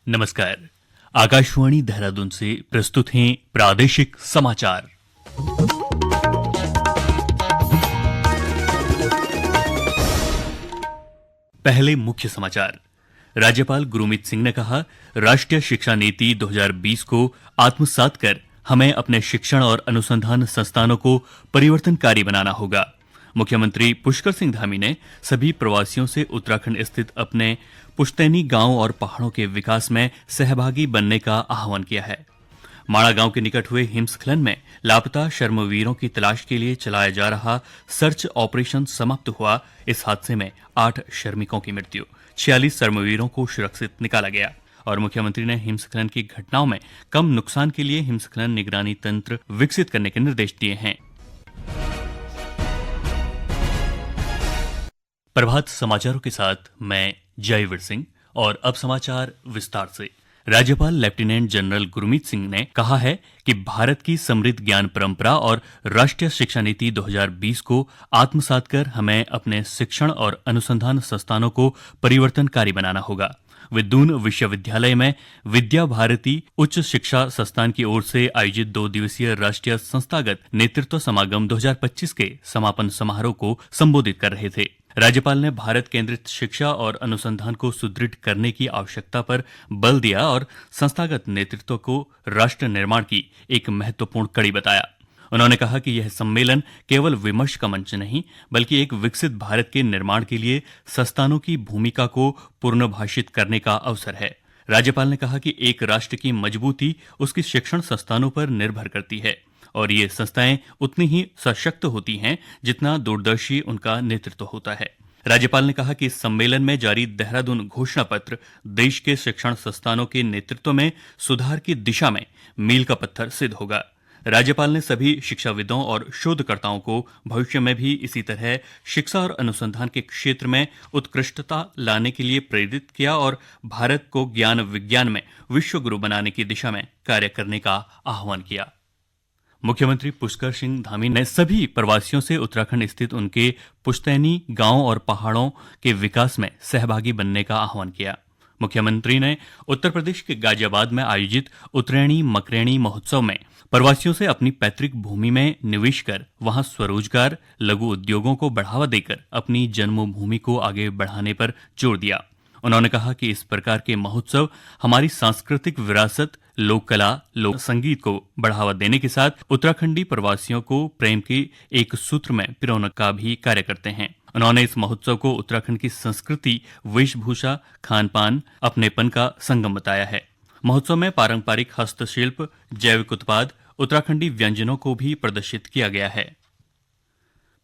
नमस्कार। आकाशवाणी देहरादून से प्रस्तुत हैं प्रादेशिक समाचार। पहले मुख्य समाचार। राज्यपाल गुरमीत सिंह ने कहा, राष्ट्रीय शिक्षा नीति 2020 को आत्मसात कर हमें अपने शिक्षण और अनुसंधान संस्थानों को परिवर्तनकारी बनाना होगा। मुख्यमंत्री पुष्कर सिंह धामी ने सभी प्रवासियों से उत्तराखंड स्थित अपने पुश्तैनी गांव और पहाड़ों के विकास में सहभागी बनने का आह्वान किया है। माणा गांव के निकट हुए हिमस्खलन में लापता शर्मवीरों की तलाश के लिए चलाया जा रहा सर्च ऑपरेशन समाप्त हुआ। इस हादसे में 8 श्रमिकों की मृत्यु, 46 शर्मवीरों को सुरक्षित निकाला गया। और मुख्यमंत्री ने हिमस्खलन की घटनाओं में कम नुकसान के लिए हिमस्खलन निगरानी तंत्र विकसित करने के निर्देश दिए हैं। प्रभात समाचारों के साथ मैं जयवीर सिंह। और अब समाचार विस्तार से। राज्यपाल लेफ्टिनेंट जनरल गुरमीत सिंह ने कहा है कि भारत की समृद्ध ज्ञान परंपरा और राष्ट्रीय शिक्षा नीति 2020 को आत्मसात कर हमें अपने शिक्षण और अनुसंधान संस्थानों को परिवर्तनकारी बनाना होगा। वे दून विश्वविद्यालय में विद्या भारती उच्च शिक्षा संस्थान की ओर से आयोजित 2 दिवसीय राष्ट्रीय संस्थागत नेतृत्व समागम 2025 के समापन समारोह को संबोधित कर रहे थे। राज्यपाल ने भारत केंद्रित शिक्षा और अनुसंधान को सुदृढ़ करने की आवश्यकता पर बल दिया और संस्थागत नेतृत्व को राष्ट्र निर्माण की एक महत्वपूर्ण कड़ी बताया। उन्होंने कहा कि यह सम्मेलन केवल विमर्श का मंच नहीं, बल्कि एक विकसित भारत के निर्माण के लिए संस्थानों की भूमिका को पुनर्भाषित करने का अवसर है। राज्यपाल ने कहा कि एक राष्ट्र की मजबूती उसकी शिक्षण संस्थानों पर निर्भर करती है और ये संस्थाएं उतनी ही सशक्त होती हैं जितना दूरदर्शी उनका नेतृत्व होता है। राज्यपाल ने कहा कि इस सम्मेलन में जारी देहरादून घोषणा पत्र देश के शिक्षण संस्थानों के नेतृत्व में सुधार की दिशा में मील का पत्थर सिद्ध होगा। राज्यपाल ने सभी शिक्षाविदों और शोधकर्ताओं को भविष्य में भी इसी तरह शिक्षा और अनुसंधान के क्षेत्र में उत्कृष्टता लाने के लिए प्रेरित किया और भारत को ज्ञान विज्ञान में विश्व गुरु बनाने की दिशा में कार्य करने का आह्वान किया। मुख्यमंत्री पुष्कर सिंह धामी ने सभी प्रवासियों से उत्तराखंड स्थित उनके पुश्तैनी गांव और पहाड़ों के विकास में सहभागी बनने का आह्वान किया। मुख्यमंत्री ने उत्तर प्रदेश के गाजियाबाद में आयोजित उत्तरैणी मकरैणी महोत्सव में प्रवासियों से अपनी पैतृक भूमि में निवेश कर वहां स्वरोजगार, लघु उद्योगों को बढ़ावा देकर अपनी जन्मभूमि को आगे बढ़ाने पर जोर दिया। उन्होंने कहा कि इस प्रकार के महोत्सव हमारी सांस्कृतिक विरासत, लोक कला, लोक संगीत को बढ़ावा देने के साथ उत्तराखंडी प्रवासियों को प्रेम के एक सूत्र में पिरोने का भी कार्य करते हैं। उन्होंने इस महोत्सव को उत्तराखंड की संस्कृति, वेशभूषा, खान पान, अपनेपन का संगम बताया है। महोत्सव में पारंपरिक हस्तशिल्प, जैविक उत्पाद, उत्तराखंडी व्यंजनों को भी प्रदर्शित किया गया है।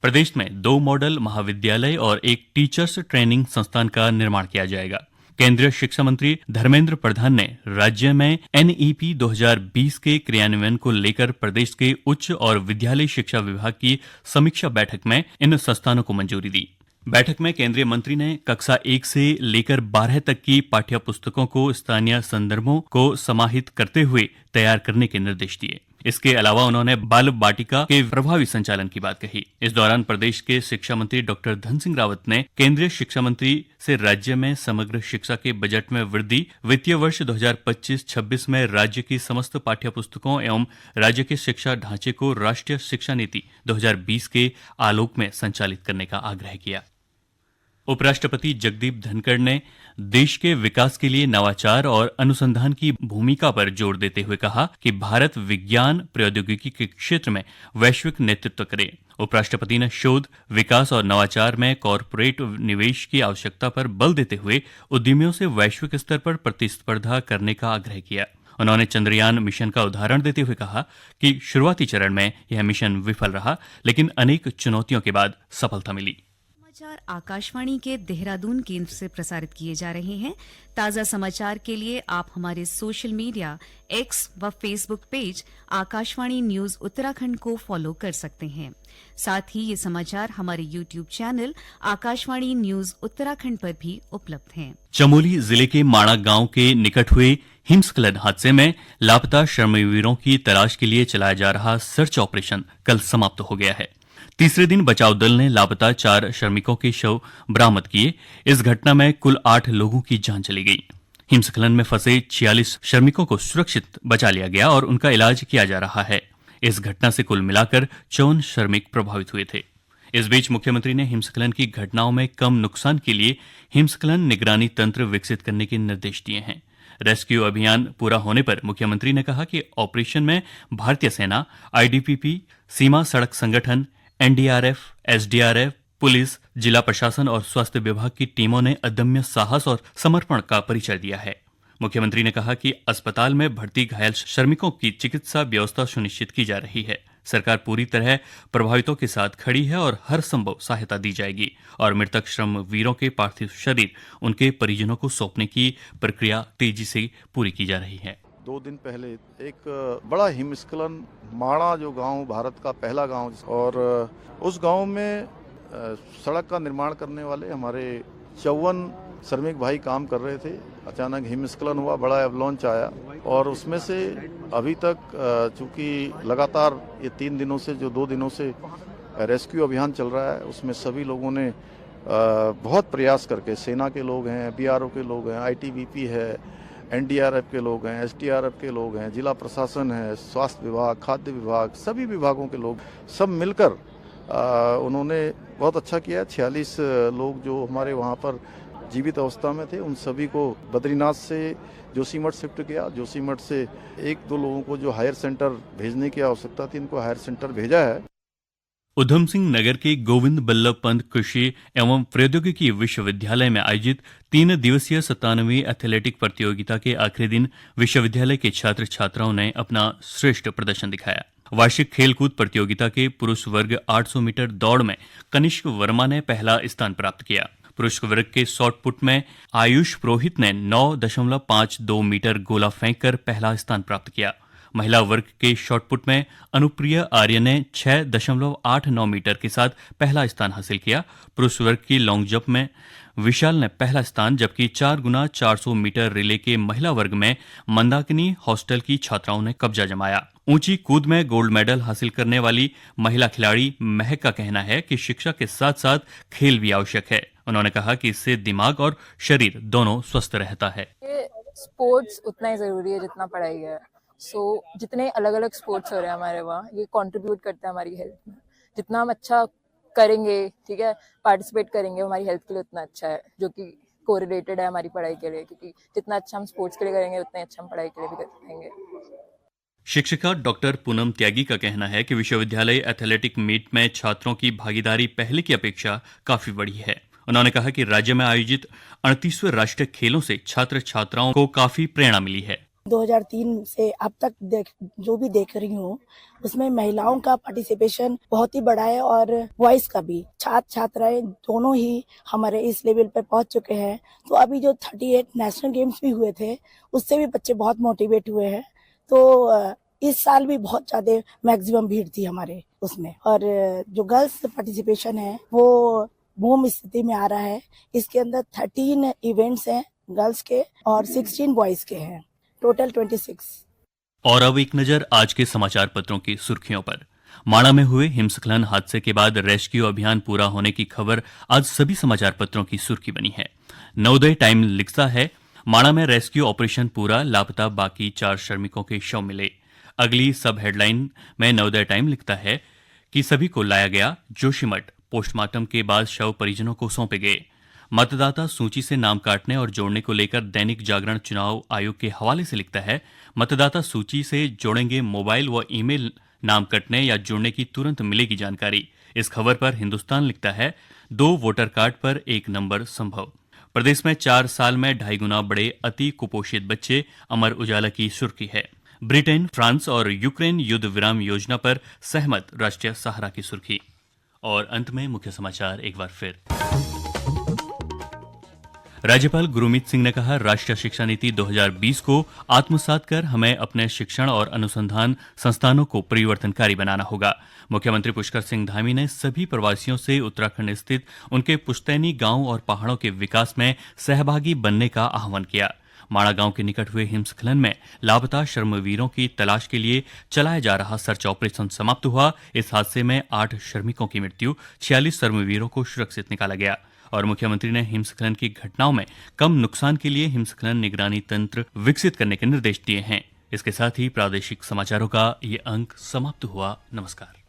प्रदेश में 2 मॉडल महाविद्यालय और एक टीचर्स ट्रेनिंग संस्थान का निर्माण किया जाएगा। केंद्रीय शिक्षा मंत्री धर्मेंद्र प्रधान ने राज्य में NEP 2020 के क्रियान्वयन को लेकर प्रदेश के उच्च और विद्यालय शिक्षा विभाग की समीक्षा बैठक में इन संस्थानों को मंजूरी दी। बैठक में केंद्रीय मंत्री ने कक्षा 1 से लेकर 12 तक की पाठ्य पुस्तकों को स्थानीय संदर्भों को समाहित करते हुए तैयार करने के निर्देश दिए। इसके अलावा उन्होंने बाल बाटिका के प्रभावी संचालन की बात कही। इस दौरान प्रदेश के शिक्षा मंत्री डॉक्टर धन सिंह रावत ने केंद्रीय शिक्षा मंत्री से राज्य में समग्र शिक्षा के बजट में वृद्धि, वित्तीय वर्ष 2025-26 में राज्य की समस्त पाठ्य पुस्तकों एवं राज्य के शिक्षा ढांचे को राष्ट्रीय शिक्षा नीति 2020 के आलोक में संचालित करने का आग्रह किया। उपराष्ट्रपति जगदीप धनखड़ ने देश के विकास के लिए नवाचार और अनुसंधान की भूमिका पर जोर देते हुए कहा कि भारत विज्ञान प्रौद्योगिकी के क्षेत्र में वैश्विक नेतृत्व करे। उपराष्ट्रपति ने शोध, विकास और नवाचार में कॉरपोरेट निवेश की आवश्यकता पर बल देते हुए उद्यमियों से वैश्विक स्तर पर प्रतिस्पर्धा करने का आग्रह किया। उन्होंने चंद्रयान मिशन का उदाहरण देते हुए कहा कि शुरुआती चरण में यह मिशन विफल रहा, लेकिन अनेक चुनौतियों के बाद सफलता मिली। समाचार आकाशवाणी के देहरादून केंद्र से प्रसारित किए जा रहे हैं। ताजा समाचार के लिए आप हमारे सोशल मीडिया X व Facebook page Akashvani news Uttarakhand को फॉलो कर सकते हैं। साथ ही ये समाचार हमारे YouTube channel Akashvani news Uttarakhand पर भी उपलब्ध हैं। चमोली जिले के माणा गांव के निकट हुए हिमस्खलन हादसे में लापता शर्मवीरों की तलाश के लिए चलाया जा रहा सर्च ऑपरेशन कल समाप्त हो गया है। तीसरे दिन बचाव दल ने लापता 4 श्रमिकों के शव बरामद किए। इस घटना में कुल 8 लोगों की जान चली गई। हिमस्खलन में फंसे 46 श्रमिकों को सुरक्षित बचा लिया गया और उनका इलाज किया जा रहा है। इस घटना से कुल मिलाकर 54 श्रमिक प्रभावित हुए थे। इस बीच मुख्यमंत्री ने हिमस्खलन की घटनाओं में कम नुकसान के लिए हिमस्खलन निगरानी तंत्र विकसित करने के निर्देश दिए हैं। रेस्क्यू अभियान पूरा होने पर मुख्यमंत्री ने कहा कि ऑपरेशन में भारतीय सेना, आईटीबीपी, सीमा सड़क संगठन, एनडीआरएफ, एसडीआरएफ, पुलिस, जिला प्रशासन और स्वास्थ्य विभाग की टीमों ने अदम्य साहस और समर्पण का परिचय दिया है। मुख्यमंत्री ने कहा कि अस्पताल में भर्ती घायल श्रमिकों की चिकित्सा व्यवस्था सुनिश्चित की जा रही है। सरकार पूरी तरह प्रभावितों के साथ खड़ी है और हर संभव सहायता दी जाएगी और मृतक श्रम वीरों के पार्थिव शरीर उनके परिजनों को सौंपने की प्रक्रिया तेजी से पूरी की जा रही है। 2 दिन पहले एक बड़ा हिमस्खलन माणा जो गांव भारत का पहला गांव, और उस गांव में सड़क का निर्माण करने वाले हमारे 54 श्रमिक भाई काम कर रहे थे। अचानक हिमस्खलन हुआ, बड़ा एवलांच आया और उसमें से अभी तक चूंकि लगातार ये 3 दिनों से, जो 2 दिनों से रेस्क्यू अभियान चल रहा है, उसमें सभी लोगों ने बहुत प्रयास करके, सेना के लोग हैं, बीआरओ के लोग हैं, आईटीबीपी है, एनडीआरएफ के लोग हैं, एसडीआरएफ के लोग हैं, जिला प्रशासन है, स्वास्थ्य विभाग, खाद्य विभाग, सभी विभागों के लोग सब मिलकर उन्होंने बहुत अच्छा किया। 46 लोग जो हमारे वहाँ पर जीवित अवस्था में थे, उन सभी को बद्रीनाथ से जोशीमठ शिफ्ट किया। जोशीमठ से 1-2 लोगों को जो हायर सेंटर भेजने की आवश्यकता थी, इनको हायर सेंटर भेजा है। उधम सिंह नगर के गोविंद बल्लभ पंत कृषि एवं प्रौद्योगिकी विश्वविद्यालय में आयोजित 3 दिवसीय 97वीं एथलेटिक प्रतियोगिता के आखिरी दिन विश्वविद्यालय के छात्र छात्राओं ने अपना श्रेष्ठ प्रदर्शन दिखाया। वार्षिक खेलकूद प्रतियोगिता के पुरुष वर्ग 800 मीटर दौड़ में कनिष्क वर्मा ने पहला स्थान प्राप्त किया। पुरुष वर्ग के शॉट पुट में आयुष पुरोहित ने 9.52 मीटर गोला फेंककर पहला स्थान प्राप्त किया। महिला वर्ग के शॉटपुट में अनुप्रिया आर्य ने 6.89 मीटर के साथ पहला स्थान हासिल किया। पुरुष वर्ग की लॉन्ग जंप में विशाल ने पहला स्थान, जबकि 4x400 मीटर रिले के महिला वर्ग में मंदाकिनी हॉस्टल की छात्राओं ने कब्जा जमाया। ऊंची कूद में गोल्ड मेडल हासिल करने वाली महिला खिलाड़ी महक का कहना है कि शिक्षा के साथ साथ खेल भी आवश्यक है। उन्होंने कहा कि इससे दिमाग और शरीर दोनों स्वस्थ रहता है। स्पोर्ट्स उतना ही जरूरी है जितना पढ़ाई है। जितने अलग अलग स्पोर्ट्स हो रहे हैं हमारे वहाँ, ये कंट्रीब्यूट करता है हमारी हेल्थ में। जितना हम अच्छा करेंगे, ठीक है, पार्टिसिपेट करेंगे, हमारी हेल्थ के लिए उतना अच्छा है, जो कि कोरिलेटेड है हमारी पढ़ाई के लिए, क्योंकि जितना अच्छा हम स्पोर्ट्स के लिए करेंगे उतना अच्छा हम पढ़ाई के लिए भी करेंगे। शिक्षिका डॉक्टर पूनम त्यागी का कहना है कि विश्वविद्यालय एथलेटिक मीट में छात्रों की भागीदारी पहले की अपेक्षा काफी बढ़ी है। उन्होंने कहा कि राज्य में आयोजित 38वें राष्ट्रीय खेलों से छात्र छात्राओं को काफी प्रेरणा मिली है। 2003 से अब तक जो भी देख रही हूँ, उसमें महिलाओं का पार्टिसिपेशन बहुत ही बड़ा है और बॉयज का भी। छात्र छात्राएं दोनों ही हमारे इस लेवल पे पहुंच चुके हैं। तो अभी जो 38 नेशनल गेम्स भी हुए थे, उससे भी बच्चे बहुत मोटिवेट हुए हैं। तो इस साल भी बहुत ज्यादा मैक्सिमम भीड़ थी हमारे उसमें। और जो गर्ल्स पार्टिसिपेशन है वो बूम स्थिति में आ रहा है। इसके अंदर 13 इवेंट्स हैं गर्ल्स के और 16 बॉयज के हैं, टोटल 26। और अब एक नजर आज के समाचार पत्रों की सुर्खियों पर। माणा में हुए हिमस्खलन हादसे के बाद रेस्क्यू अभियान पूरा होने की खबर आज सभी समाचार पत्रों की सुर्खी बनी है। नवोदय टाइम लिखता है, माणा में रेस्क्यू ऑपरेशन पूरा, लापता बाकी 4 श्रमिकों के शव मिले। अगली सब हेडलाइन में नवोदय टाइम लिखता है कि सभी को लाया गया जोशीमठ, पोस्टमार्टम के बाद शव परिजनों को सौंपे गए। मतदाता सूची से नाम काटने और जोड़ने को लेकर दैनिक जागरण चुनाव आयोग के हवाले से लिखता है, मतदाता सूची से जोड़ेंगे मोबाइल व ईमेल, नाम कटने या जुड़ने की तुरंत मिलेगी जानकारी। इस खबर पर हिंदुस्तान लिखता है, 2 वोटर कार्ड पर 1 नंबर संभव। प्रदेश में 4 साल में 2.5 गुना बढ़े अति कुपोषित बच्चे, अमर उजाला की सुर्खी है। ब्रिटेन, फ्रांस और यूक्रेन युद्ध विराम योजना पर सहमत, राष्ट्रीय सहारा की सुर्खी। और अंत में मुख्य समाचार एक बार फिर। राज्यपाल गुरमीत सिंह ने कहा, राष्ट्रीय शिक्षा नीति 2020 को आत्मसात कर हमें अपने शिक्षण और अनुसंधान संस्थानों को परिवर्तनकारी बनाना होगा। मुख्यमंत्री पुष्कर सिंह धामी ने सभी प्रवासियों से उत्तराखंड स्थित उनके पुश्तैनी गांव और पहाड़ों के विकास में सहभागी बनने का आह्वान किया। माणा गांव के निकट हुए हिमस्खलन में लापता श्रमवीरों की तलाश के लिए चलाया जा रहा सर्च ऑपरेशन समाप्त हुआ। इस हादसे में 8 श्रमिकों की मृत्यु, 46 श्रमवीरों को सुरक्षित निकाला गया और मुख्यमंत्री ने हिमस्खलन की घटनाओं में कम नुकसान के लिए हिमस्खलन निगरानी तंत्र विकसित करने के निर्देश दिए हैं। इसके साथ ही प्रादेशिक समाचारों का ये अंक समाप्त हुआ। नमस्कार।